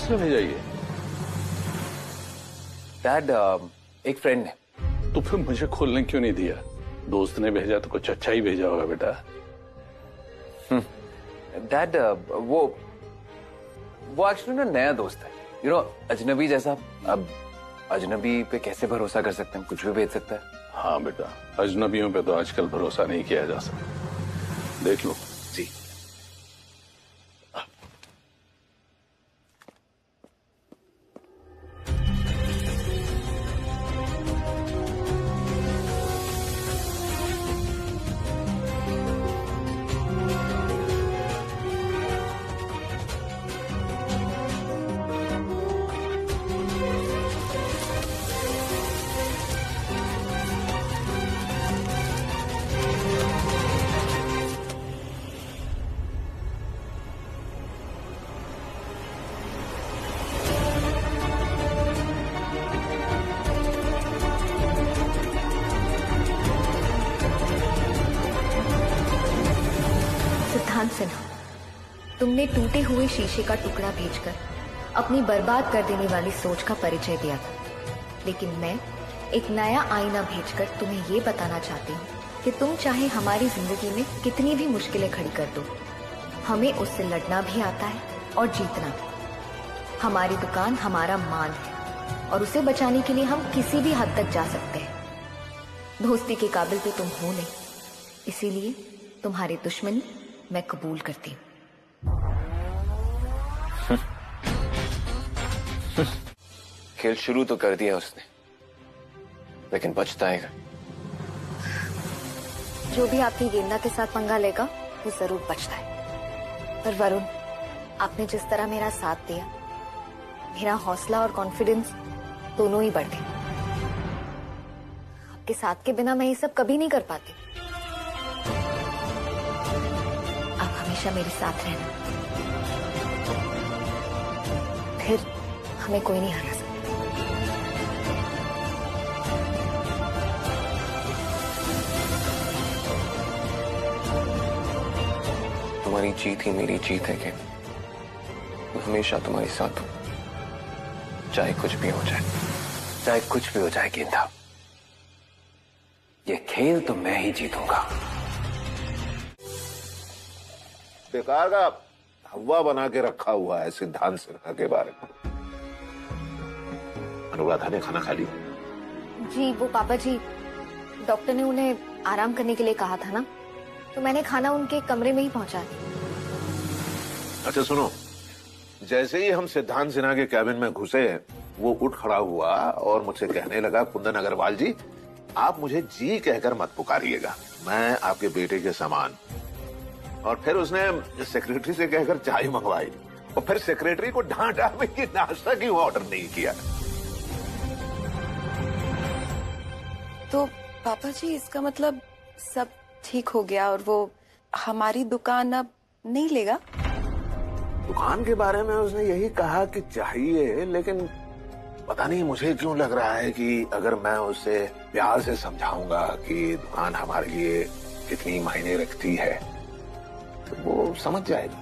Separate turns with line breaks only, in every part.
किसने भेजा ये?
डैड, एक फ्रेंड ने।
तो फिर मुझे खोलने क्यों नहीं दिया? दोस्त ने भेजा तो कुछ अच्छा ही भेजा होगा बेटा।
डैड, वो एक्चुअली ना नया दोस्त है, अजनबी जैसा। अब अजनबी पे कैसे भरोसा कर सकते हैं? कुछ भी भेज सकता है।
हाँ बेटा, अजनबियों पे तो आजकल भरोसा नहीं किया जा सकता। देख लो।
जी।
सिद्धांत सिन्हा, तुमने टूटे हुए शीशे का टुकड़ा भेजकर अपनी बर्बाद कर देने वाली सोच का परिचय दिया था, लेकिन मैं एक नया आईना भेजकर तुम्हें ये बताना चाहती हूँ कि तुम चाहे हमारी जिंदगी में कितनी भी मुश्किलें खड़ी कर दो, हमें उससे लड़ना भी आता है और जीतना भी। हमारी दुकान हमारा मान है और उसे बचाने के लिए हम किसी भी हद तक जा सकते हैं। दोस्ती के काबिल तो तुम हो नहीं, इसीलिए तुम्हारी दुश्मनी मैं कबूल करती हूँ।
खेल शुरू तो कर दिया उसने, लेकिन पछताएगा।
जो भी आपकी गेंदा के साथ पंगा लेगा वो जरूर बचता है। पर वरुण, आपने जिस तरह मेरा साथ दिया, मेरा हौसला और कॉन्फिडेंस दोनों ही बढ़ गए। आपके साथ के बिना मैं ये सब कभी नहीं कर पाती। आप हमेशा मेरे साथ रहना, फिर हमें कोई नहीं हरा सकता।
तुम्हारी जीत ही मेरी जीत है कि मैं हमेशा तुम्हारे साथ हूं, चाहे कुछ भी हो जाए। चाहे कुछ भी हो जाए गेंदा, ये खेल तो मैं ही जीतूंगा।
बेकार का हवा बना के रखा हुआ है सिद्धांत सिन्हा के बारे में। अनुराधा ने खाना खा लिया?
जी, वो पापा जी, डॉक्टर ने उन्हें आराम करने के लिए कहा था ना, तो मैंने खाना उनके कमरे में ही पहुंचा दिया।
अच्छा सुनो, जैसे ही हम सिद्धांत सिन्हा के कैबिन में घुसे, वो उठ खड़ा हुआ और मुझसे कहने लगा, कुंदन अग्रवाल जी, आप मुझे जी कहकर मत पुकारिएगा, मैं आपके बेटे के समान। और फिर उसने सेक्रेटरी से कहकर चाय मंगवाई और फिर सेक्रेटरी को डांटा भी कि नाश्ता क्यों ऑर्डर नहीं किया।
तो पापा जी, इसका मतलब सब ठीक हो गया और वो हमारी दुकान अब नहीं लेगा?
दुकान के बारे में उसने यही कहा कि चाहिए, लेकिन पता नहीं मुझे क्यों लग रहा है कि अगर मैं उसे प्यार से समझाऊंगा कि दुकान हमारे लिए कितनी मायने रखती है, तो वो समझ जाएगा,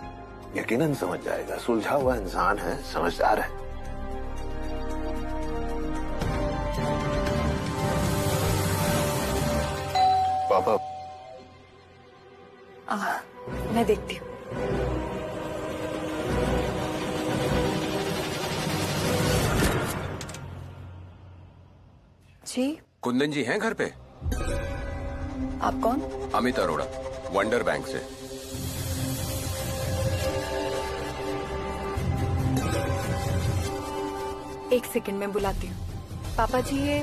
यकीनन समझ जाएगा। सुलझा हुआ इंसान है, समझदार है।
पापा,
मैं देखती हूँ। जी,
कुंदन जी हैं घर पे?
आप कौन?
अमित अरोड़ा, वंडर बैंक से।
एक सेकंड में बुलाती हूँ। पापा जी, ये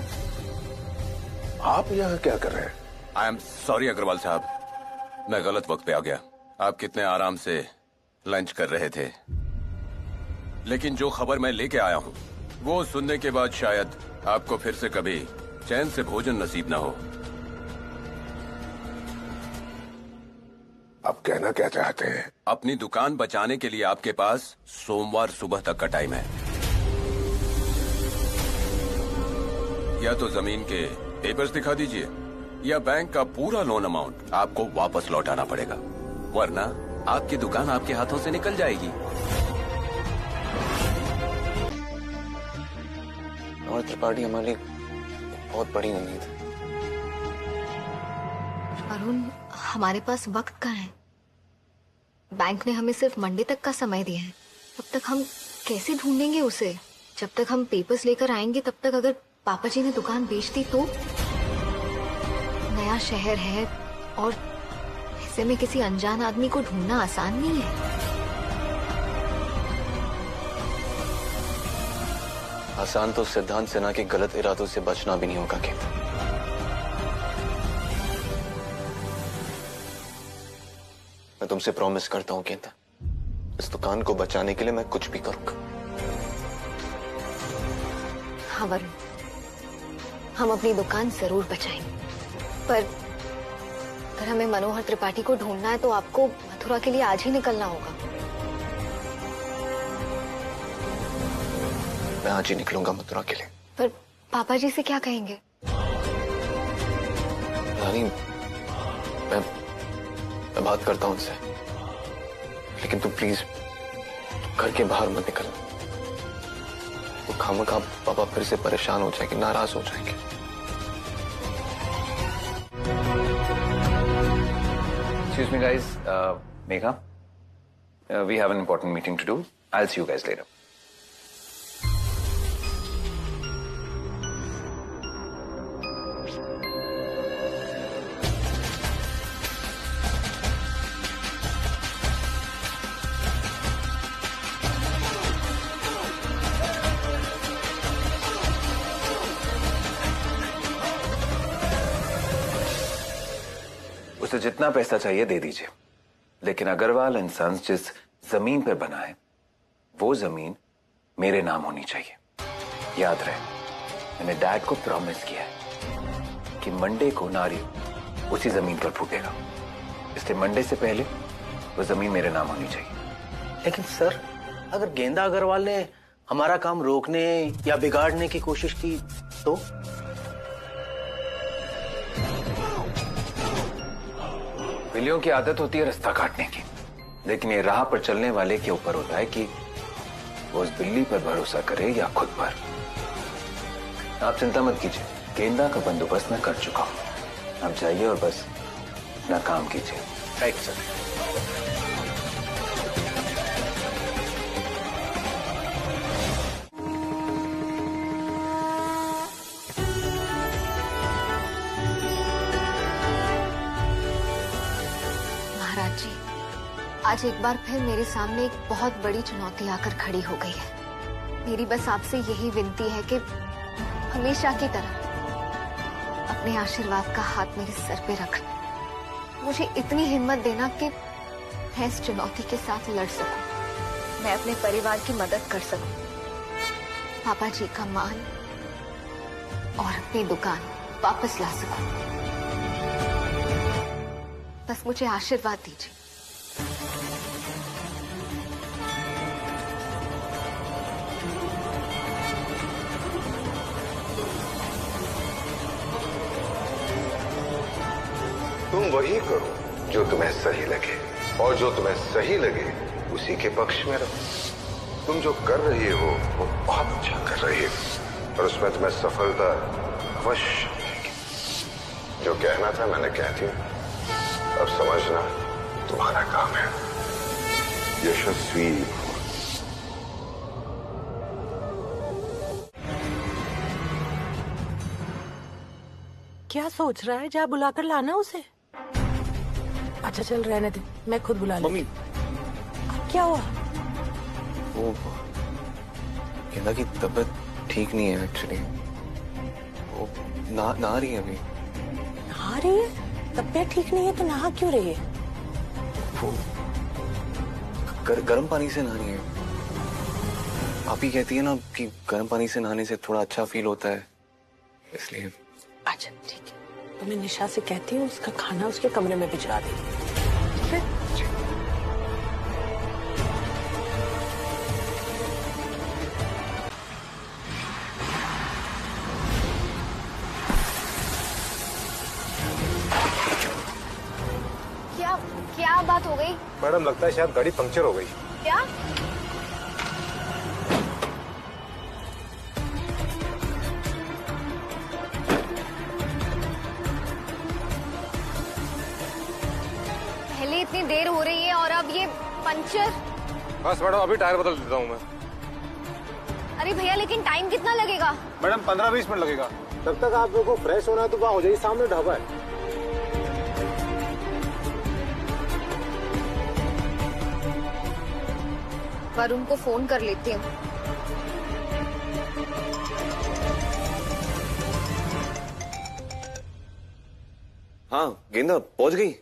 आप यहाँ क्या कर रहे हैं?
आई एम सॉरी अग्रवाल साहब, मैं गलत वक्त पे आ गया। आप कितने आराम से लंच कर रहे थे, लेकिन जो खबर मैं लेके आया हूँ वो सुनने के बाद शायद आपको फिर से कभी चैन से भोजन नसीब ना हो।
आप कहना क्या चाहते हैं?
अपनी दुकान बचाने के लिए आपके पास सोमवार सुबह तक का टाइम है। या तो जमीन के पेपर्स दिखा दीजिए या बैंक का पूरा लोन अमाउंट आपको वापस लौटाना पड़ेगा, वरना आपकी दुकान आपके हाथों से निकल जाएगी।
मनोहर त्रिपाठी हमारे लिए बहुत बड़ी उम्मीद है।
अरुण, हमारे पास वक्त कहाँ है? बैंक ने हमें सिर्फ मंडे तक का समय दिया है। तब तक हम कैसे ढूंढेंगे उसे? जब तक हम पेपर्स लेकर आएंगे तब तक अगर पापा जी ने दुकान बेच दी तो? नया शहर है और ऐसे में किसी अनजान आदमी को ढूंढना आसान नहीं है।
आसान तो सिद्धांत सिन्हा के गलत इरादों से बचना भी नहीं होगा केत। मैं तुमसे प्रॉमिस करता हूं केत, इस दुकान को बचाने के लिए मैं कुछ भी करूंगा।
हाँ वरुण, हम अपनी दुकान जरूर बचाएंगे, पर अगर हमें मनोहर त्रिपाठी को ढूंढना है तो आपको मथुरा के लिए आज ही निकलना होगा।
मैं आज ही निकलूंगा मथुरा के लिए।
पर पापा जी से क्या कहेंगे?
रानी, मैं बात करता हूं उनसे, लेकिन तुम प्लीज घर के बाहर मत निकल। वो खामखा पापा फिर से परेशान हो जाएंगे, नाराज हो जाएंगे।
Excuse me, guys. Megha, we have an important meeting to do. I'll see you guys later. उसे जितना पैसा चाहिए दे दीजिए, लेकिन अग्रवाल एंड सन्स जिस जमीन पे बना है वो जमीन मेरे नाम होनी चाहिए। याद रहे, मैंने डैड को प्रॉमिस किया है कि मंडे को नारियल उसी जमीन पर फूटेगा, इसलिए मंडे से पहले वो जमीन मेरे नाम होनी चाहिए।
लेकिन सर, अगर गेंदा अग्रवाल ने हमारा काम रोकने या बिगाड़ने की कोशिश की तो?
बिल्लियों की आदत होती है रास्ता काटने की, लेकिन ये राह पर चलने वाले के ऊपर होता है कि वो उस बिल्ली पर भरोसा करे या खुद पर। आप चिंता मत कीजिए, गेंदा का बंदोबस्त मैं कर चुका हूं। आप जाइए और बस अपना काम कीजिए।
Right sir.
महाराज जी, आज एक बार फिर मेरे सामने एक बहुत बड़ी चुनौती आकर खड़ी हो गई है। मेरी बस आपसे यही विनती है कि हमेशा की तरह अपने आशीर्वाद का हाथ मेरे सर पे रखना। मुझे इतनी हिम्मत देना कि मैं इस चुनौती के साथ लड़ सकूं, मैं अपने परिवार की मदद कर सकूं, पापा जी का मान और अपनी दुकान वापस ला सकूं। बस मुझे आशीर्वाद दीजिए।
तुम वही करो जो तुम्हें सही लगे, और जो तुम्हें सही लगे उसी के पक्ष में रहो। तुम जो कर रही हो वो बहुत अच्छा कर रही हो, और उसमें तुम्हें सफलता अवश्य मिलेगी। जो कहना था मैंने कह दिया, अब समझना तुम्हारा काम है। यशस्वी
क्या सोच रहा है? जा बुलाकर लाना उसे। अच्छा चल, रहने दे, मैं खुद बुला लूंगी। क्या हुआ?
वो गेंदा की तबीयत ठीक नहीं है एक्चुअली। वो नहा रही है अभी।
नहा रही है? तबीयत ठीक नहीं है तो नहा क्यों रही है?
वो गर्म पानी से नहा रही है। आप ही कहती है ना कि गर्म पानी से नहाने से थोड़ा अच्छा फील होता है, इसलिए।
अच्छा ठीक है, तो मैं निशा से कहती हूँ उसका खाना उसके कमरे में भिजवा दे। ठीक है?
क्या बात हो गई?
मैडम, लगता है शायद गाड़ी पंक्चर हो गई।
क्या? पहले इतनी देर हो रही है और अब ये पंचर।
बस मैडम अभी टायर बदल देता हूँ मैं।
अरे भैया लेकिन टाइम कितना लगेगा?
मैडम 15-20 मिनट लगेगा। तब तक आप लोगों को फ्रेश होना है तो वहाँ हो जाइए, सामने ढाबा है।
वरुण को फोन कर लेती हूँ।
हाँ गेंदा पहुंच गई?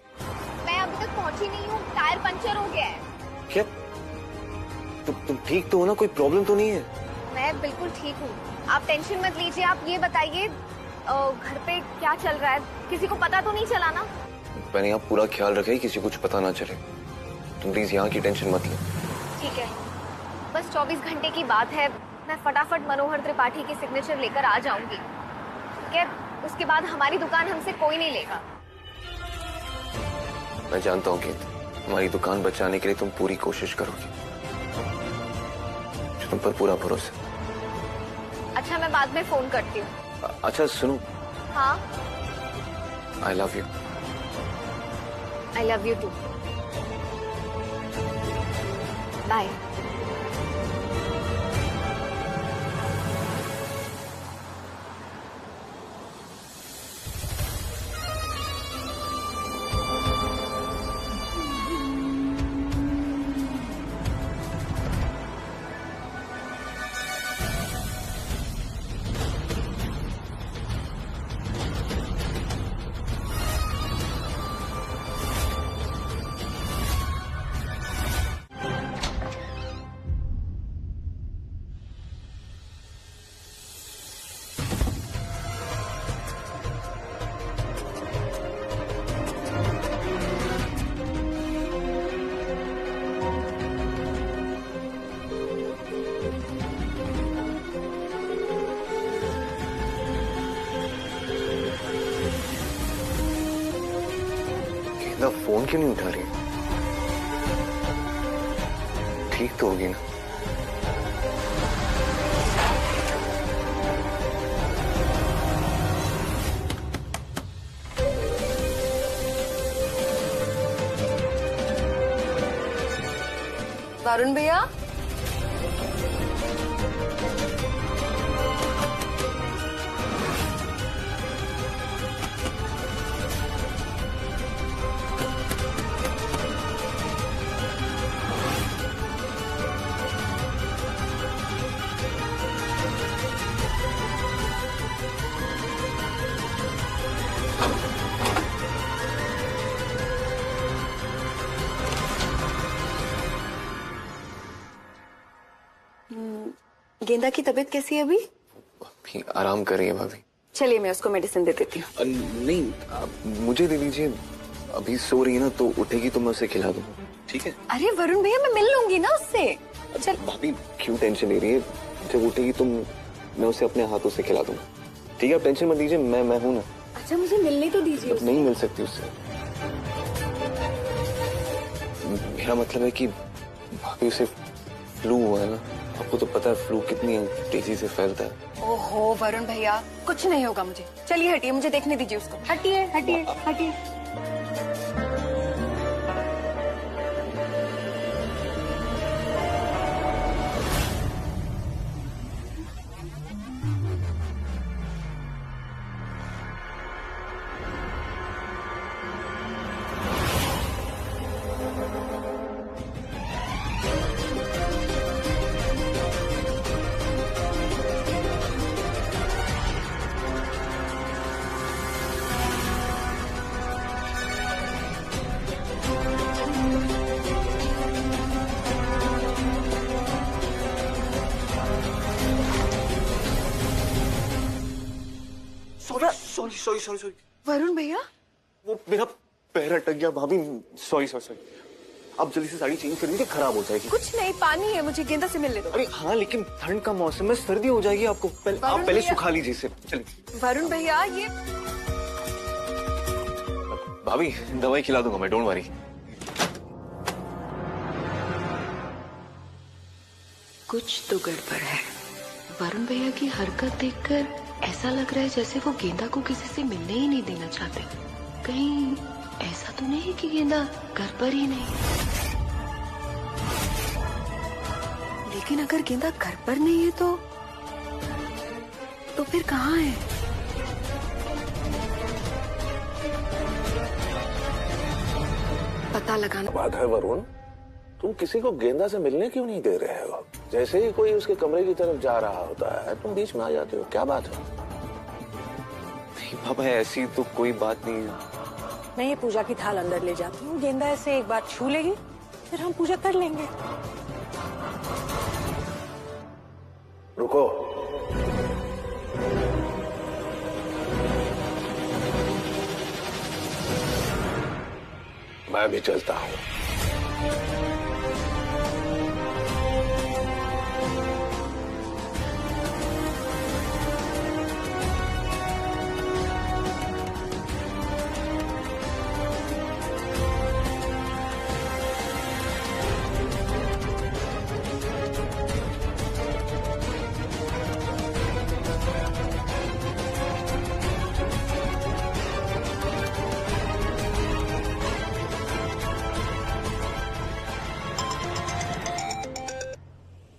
मैं अभी तक पहुंची नहीं हूँ, टायर पंचर हो गया है।
क्या तुम ठीक तो हो ना? कोई प्रॉब्लम तो नहीं है?
मैं बिल्कुल ठीक हूँ, आप टेंशन मत लीजिए। आप ये बताइए घर पे क्या चल रहा है? किसी को पता तो नहीं चला ना?
मैंने आप पूरा ख्याल रखा है, किसी को कुछ पता ना चले। तुम प्लीज यहाँ की टेंशन मत लो।
ठीक है, बस 24 घंटे की बात है। मैं फटाफट मनोहर त्रिपाठी की सिग्नेचर लेकर आ जाऊंगी, ठीक है? उसके बाद हमारी दुकान हमसे कोई नहीं लेगा।
मैं जानता हूँ कि हमारी दुकान बचाने के लिए तुम पूरी कोशिश करोगी, तुम पर पूरा भरोसा।
अच्छा मैं बाद में फोन करती हूँ।
अच्छा सुनो।
हाँ
I love you.
I love you too. Bye.
गेंदा फोन क्यों नहीं उठा रही? ठीक तो होगी ना?
वरुण भैया, गेंदा की तबीयत कैसी है अभी?
अभी आराम कर रही है भाभी।
चलिए मैं उसको मेडिसिन दे देती हूँ।
नहीं आप मुझे दे दीजिए, अभी सो रही है ना, तो उठेगी तो मैं उसे खिला दूंगा, ठीक है?
अरे वरुण भैया मैं मिल लूंगी ना उससे। चल
भाभी क्यों टेंशन ले रही है? जब उठेगी तो मैं उसे अपने हाथों से खिला दूंगा, ठीक है? आप टेंशन मत लीजिए, मैं हूं ना।
अच्छा मुझे मिलने तो दीजिए।
अब नहीं मिल सकती उससे। मेरा मतलब है कि भाभी उसे फ्लू हुआ है ना, आपको तो पता है फ्लू कितनी तेजी से फैलता है।
ओहो वरुण भैया कुछ नहीं होगा मुझे। चलिए हटिए, मुझे देखने दीजिए उसको। हटिए हटिए हटिए।
सॉरी
वरुण भैया
वो मेरा पैर अटक गया भाभी। सॉरी आप जल्दी से साड़ी चेंज कर दीजिए, खराब हो जाएगी।
कुछ नहीं, पानी है, मुझे गेंदा से मिलने दो।
अरे हाँ लेकिन ठंड का मौसम है, सर्दी हो जाएगी आपको। आप पहले सुखा लीजिए इसे। चलिए
वरुण भैया ये
भाभी दवाई खिला दूंगा मैं, डोंट वरी।
कुछ तो गड़बड़ है। वरुण भैया की हरकत देखकर ऐसा लग रहा है जैसे वो गेंदा को किसी से मिलने ही नहीं देना चाहते। कहीं
ऐसा तो नहीं कि गेंदा घर पर ही नहीं।
लेकिन अगर गेंदा घर पर नहीं है तो फिर कहाँ है? पता लगाना।
बात है वरुण, तुम किसी को गेंदा से मिलने क्यों नहीं दे रहे हो? जैसे ही कोई उसके कमरे की तरफ जा रहा होता है तुम बीच में आ जाते हो, क्या बात है?
नहीं पापा, ऐसी तो कोई बात नहीं है।
मैं ये पूजा की थाल अंदर ले जाती हूँ, गेंदा ऐसे एक बार छू लेगी, फिर हम पूजा कर लेंगे।
रुको, मैं भी चलता हूँ।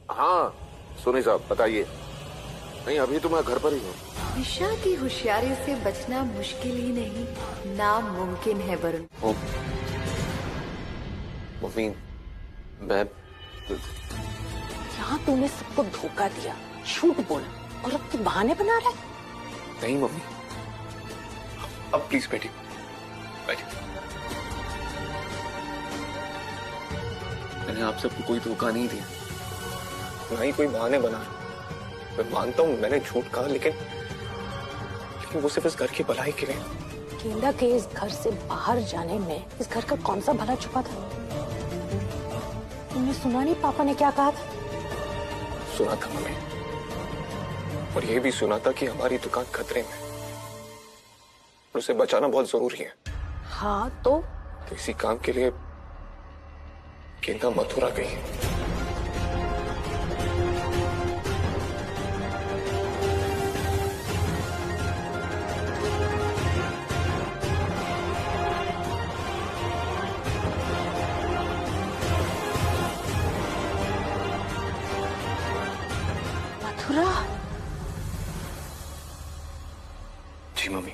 हाँ सोनी साहब बताइए। नहीं अभी तो मैं घर पर ही हूँ।
निशा की होशियारी से बचना मुश्किल ही नहीं, नामुमकिन है वरुण।
मम्मी, मैं
यहाँ तूने सबको धोखा दिया, झूठ बोला और अब तू बहाने बना रहा है।
नहीं मम्मी, अब प्लीज बैठिए, बैठिए। मैंने आप सबको कोई धोखा नहीं दिया, ना ही कोई बहाने बना रहा। मैं मानता हूँ मैंने झूठ कहा, लेकिन वो सिर्फ इस घर की भलाई के लिए।
गेंदा के इस घर से बाहर जाने में इस घर का कौन सा भला छुपा था? तुमने सुना नहीं पापा ने क्या कहा था?
सुना था मम्मी, और ये भी सुना था कि हमारी दुकान खतरे में, और उसे बचाना बहुत जरूरी है।
हाँ तो
इसी काम के लिए गेंदा मथुरा गई है।
मथुरा?
जी मम्मी,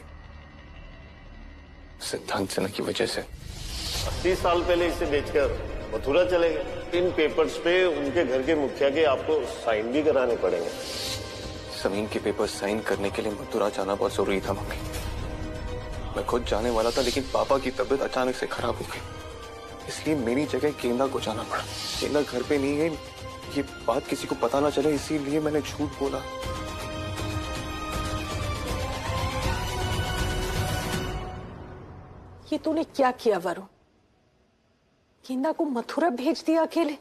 सिद्धांत सिन्हा की वजह से।
80 साल पहले इसे बेचकर मथुरा चले गए। इन पेपर्स पे उनके घर के मुखिया के आपको साइन भी कराने पड़ेंगे।
जमीन के पेपर साइन करने के लिए मथुरा जाना बहुत जरूरी था मम्मी। मैं खुद जाने वाला था, लेकिन पापा की तबीयत अचानक से खराब हो गई, इसलिए मेरी जगह गेंदा को जाना पड़ा। गेंदा घर पे नहीं है, ये बात किसी को पता ना चले, इसीलिए मैंने झूठ बोला।
ये तूने क्या किया वरुण? गेंदा को मथुरा भेज दिया अकेले?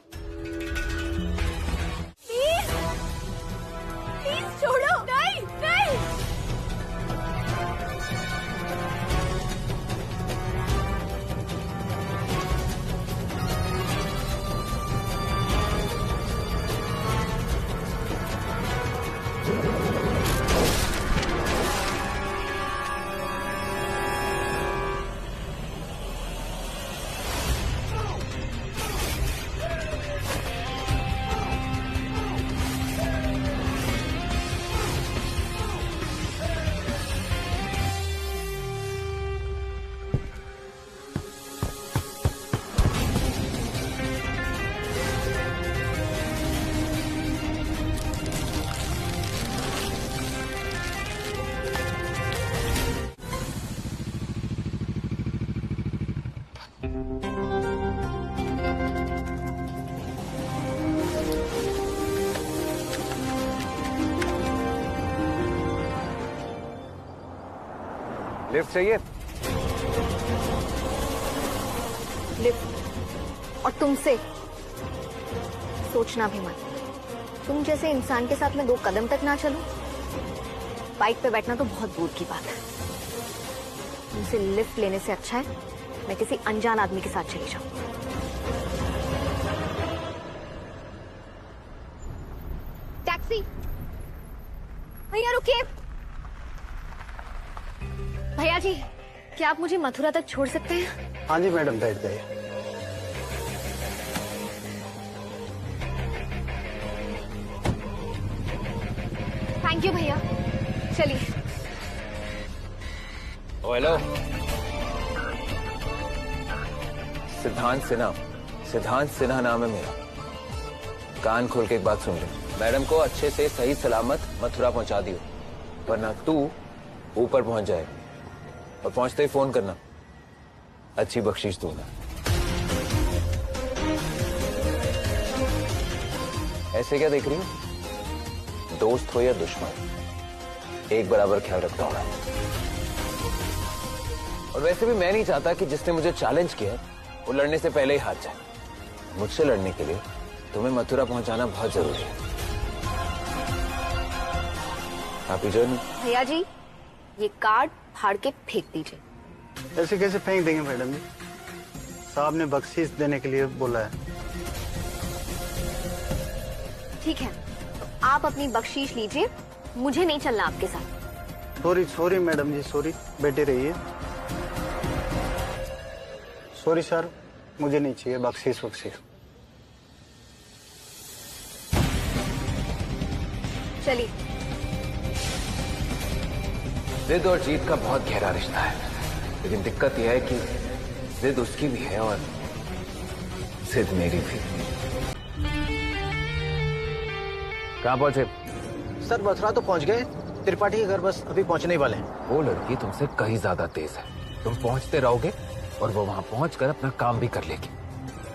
प्लीज छोड़ो। नहीं नहीं।
लिफ्ट चाहिए?
लिफ्ट? और तुमसे सोचना भी मत। तुम जैसे इंसान के साथ मैं 2 कदम तक ना चलूं। बाइक पे बैठना तो बहुत दूर की बात है। तुमसे लिफ्ट लेने से अच्छा है मैं किसी अनजान आदमी के साथ चली जाऊं। टैक्सी! भैया रुकिए। भैया जी क्या आप मुझे मथुरा तक छोड़ सकते हैं?
हाँ जी मैडम, बैठ जाइए।
थैंक यू भैया, चलिए।
हेलो, सिद्धांत सिन्हा नाम है मेरा। कान खोल के एक बात सुन ले, मैडम को अच्छे से सही सलामत मथुरा पहुंचा दियो, वरना तू ऊपर पहुंच जाए और पहुंचते ही फोन करना, अच्छी बख्शीश दूंगा। ऐसे क्या देख रही हो? दोस्त हो या दुश्मन, एक बराबर ख्याल रखता हूं। और वैसे भी मैं नहीं चाहता कि जिसने मुझे चैलेंज किया वो लड़ने से पहले ही हार जाए। मुझसे लड़ने के लिए तुम्हें मथुरा पहुंचाना बहुत जरूरी है। Happy journey.
भैया जी, ये कार्ड फाड़ के फेंक दीजिए।
ऐसे कैसे फेंक देंगे मैडम जी? साहब ने बख्शीश देने के लिए बोला है।
ठीक है, तो आप अपनी बख्शीश लीजिए, मुझे नहीं चलना आपके साथ।
सॉरी मैडम जी, सॉरी। बैठे रहिए। सॉरी सर, मुझे नहीं चाहिए बख्शीश वख्शीश।
चलिए।
जिद और जीत का बहुत गहरा रिश्ता है, लेकिन दिक्कत यह है कि जिद उसकी भी है और जिद मेरी भी। कहाँ पहुंचे?
सर मथुरा तो पहुंच गए, त्रिपाठी के घर बस अभी पहुंचने वाले हैं।
वो लड़की तुमसे कहीं ज्यादा तेज है, तुम पहुंचते रहोगे और वो वहां पहुंचकर अपना काम भी कर लेगी।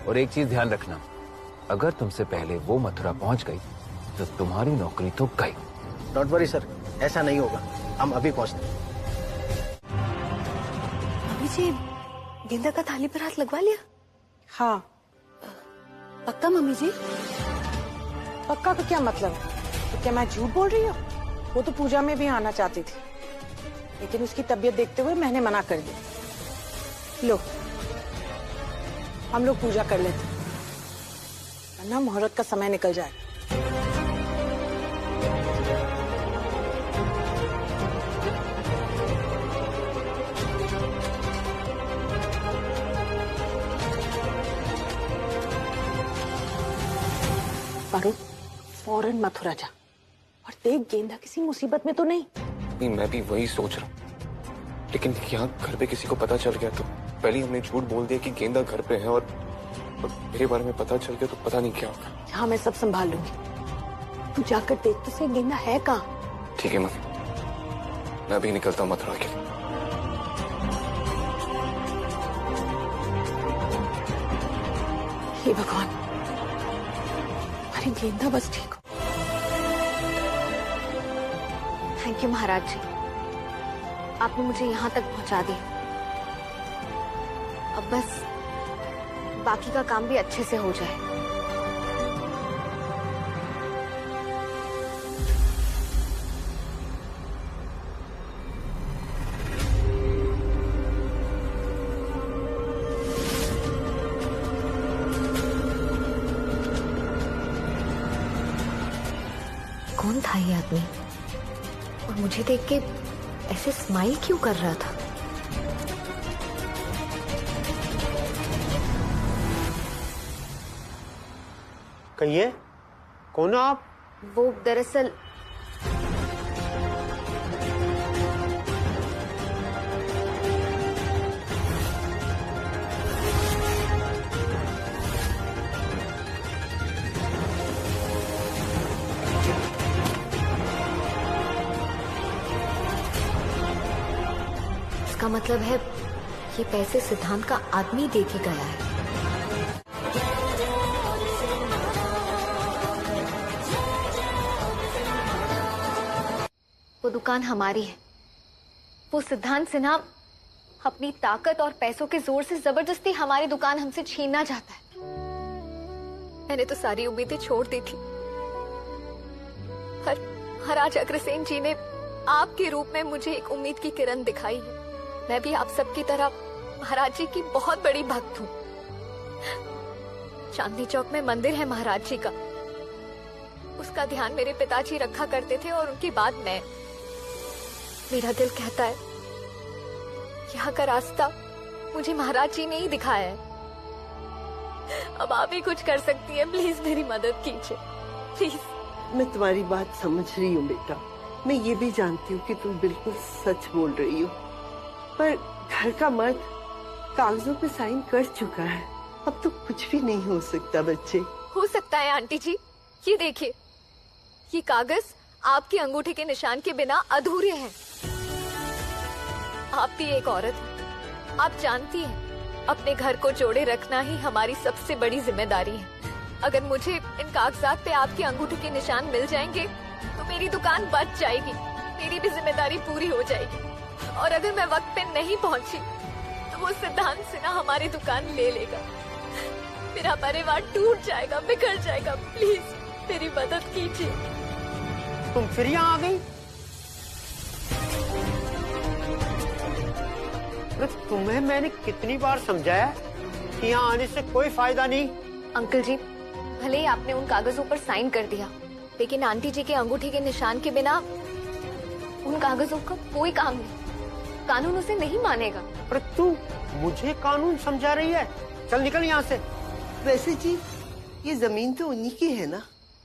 और एक चीज ध्यान रखना, अगर तुमसे पहले वो मथुरा पहुंच गई तो तुम्हारी नौकरी तो गई।
डोंट वरी सर, ऐसा नहीं होगा, हम अभी पहुंचते हैं।
अभी जी गेंदा का थाली पर हाथ लगवा लिया?
हाँ।
पक्का मम्मी जी?
पक्का का क्या मतलब है? तो क्या मैं झूठ बोल रही हूँ? वो तो पूजा में भी आना चाहती थी, लेकिन उसकी तबीयत देखते हुए मैंने मना कर दिया। लो, हम लोग पूजा कर लेते, वरना मुहूर्त का समय निकल जाए। पारू, फौरन मथुरा जा और देख गेंदा किसी मुसीबत में तो नहीं।
नहीं, मैं भी वही सोच रहा हूँ, लेकिन यहाँ घर पे किसी को पता चल गया तो पहले ही हमने झूठ बोल दिया कि गेंदा घर पे है और मेरे बारे में पता चल गया तो पता नहीं क्या होगा।
हाँ, मैं सब संभाल लूंगी, तू जाकर देख तो सही गेंदा है कहाँ।
ठीक है मम्मी, मैं अभी निकलता हूँ मथुरा के लिए।
हे भगवान, अरे गेंदा बस ठीक हो।
थैंक यू महाराज जी, आपने मुझे यहाँ तक पहुँचा दिया। अब बस बाकी का काम भी अच्छे से हो जाए। कौन था ये आदमी और मुझे देख के ऐसे स्माइल क्यों कर रहा था?
कहिए, कौन हो आप?
वो दरअसल इसका मतलब है ये पैसे सिद्धांत का आदमी दे के गया है। वो दुकान हमारी है। वो सिद्धांत सिन्हा अपनी ताकत और पैसों के जोर से जबरदस्ती हमारी दुकान हमसे छीनना चाहता है। मैंने तो सारी उम्मीदें छोड़ दी थी। महाराज अग्रसेन जी ने आपके रूप में मुझे एक उम्मीद की किरण दिखाई है। मैं भी आप सबकी तरह महाराज जी की बहुत बड़ी भक्त हूँ। चांदनी चौक में मंदिर है महाराज जी का, उसका ध्यान मेरे पिताजी रखा करते थे और उनके बाद मैं। मेरा दिल कहता है यहाँ का रास्ता मुझे महाराज जी ने ही दिखाया है। अब आप ही कुछ कर सकती हैं, प्लीज मेरी मदद कीजिए प्लीज।
मैं तुम्हारी बात समझ रही हूँ बेटा, मैं ये भी जानती हूँ कि तुम बिल्कुल सच बोल रही हो, पर घर का मर्द कागजों पे साइन कर चुका है, अब तो कुछ भी नहीं हो सकता बच्चे।
हो सकता है आंटी जी, ये देखिए, ये कागज आपके अंगूठे के निशान के बिना अधूरे हैं। आप भी एक औरत हैं, आप जानती हैं अपने घर को जोड़े रखना ही हमारी सबसे बड़ी जिम्मेदारी है। अगर मुझे इन कागजात पे आपके अंगूठे के निशान मिल जाएंगे तो मेरी दुकान बच जाएगी, मेरी भी जिम्मेदारी पूरी हो जाएगी। और अगर मैं वक्त पे नहीं पहुंची तो वो सिद्धांत सिन्हा हमारी दुकान ले लेगा, मेरा परिवार टूट जाएगा, बिखर जाएगा। प्लीज मेरी मदद कीजिए।
तुम फिर यहाँ आ गई? अरे तुम्हें मैंने कितनी बार समझाया कि यहाँ आने से कोई फायदा नहीं।
अंकल जी, भले ही आपने उन कागजों पर साइन कर दिया, लेकिन आंटी जी के अंगूठे के निशान के बिना उन कागजों का कोई काम नहीं, कानून उसे नहीं मानेगा।
अरे तू मुझे कानून समझा रही है? चल निकल यहाँ से।
वैसे जी ये जमीन तो उन्हीं की है ना?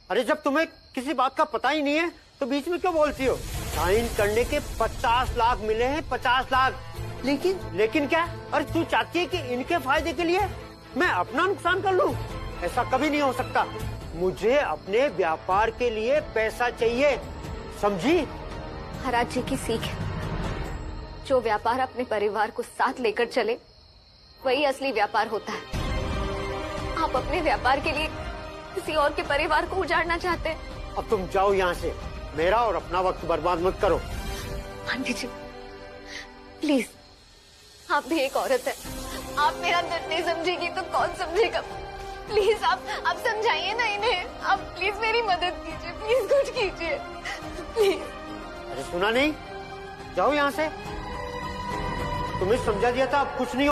अरे जब तुम्हें किसी बात का पता ही नहीं है तो बीच में क्यों बोलती हो? साइन करने के 50 लाख मिले हैं, 50 लाख। लेकिन क्या? अरे तू चाहती है कि इनके फायदे के लिए मैं अपना नुकसान कर लूं? ऐसा कभी नहीं हो सकता। मुझे अपने व्यापार के लिए पैसा चाहिए, समझी?
महाराज जी की सीख है, जो व्यापार अपने परिवार को साथ लेकर चले वही असली व्यापार होता है। आप अपने व्यापार के लिए किसी और के परिवार को उजाड़ना चाहते हैं।
अब तुम जाओ यहाँ से, मेरा और अपना वक्त बर्बाद मत करो।
आंटी जी प्लीज, आप भी एक औरत है, आप मेरा दर्द नहीं समझेगी तो कौन समझेगा? प्लीज आप समझाइए ना इन्हें, आप प्लीज मेरी मदद कीजिए, प्लीज कुछ कीजिए प्लीज।
अरे सुना नहीं? जाओ यहाँ से, तुम्हें समझा दिया था, अब कुछ नहीं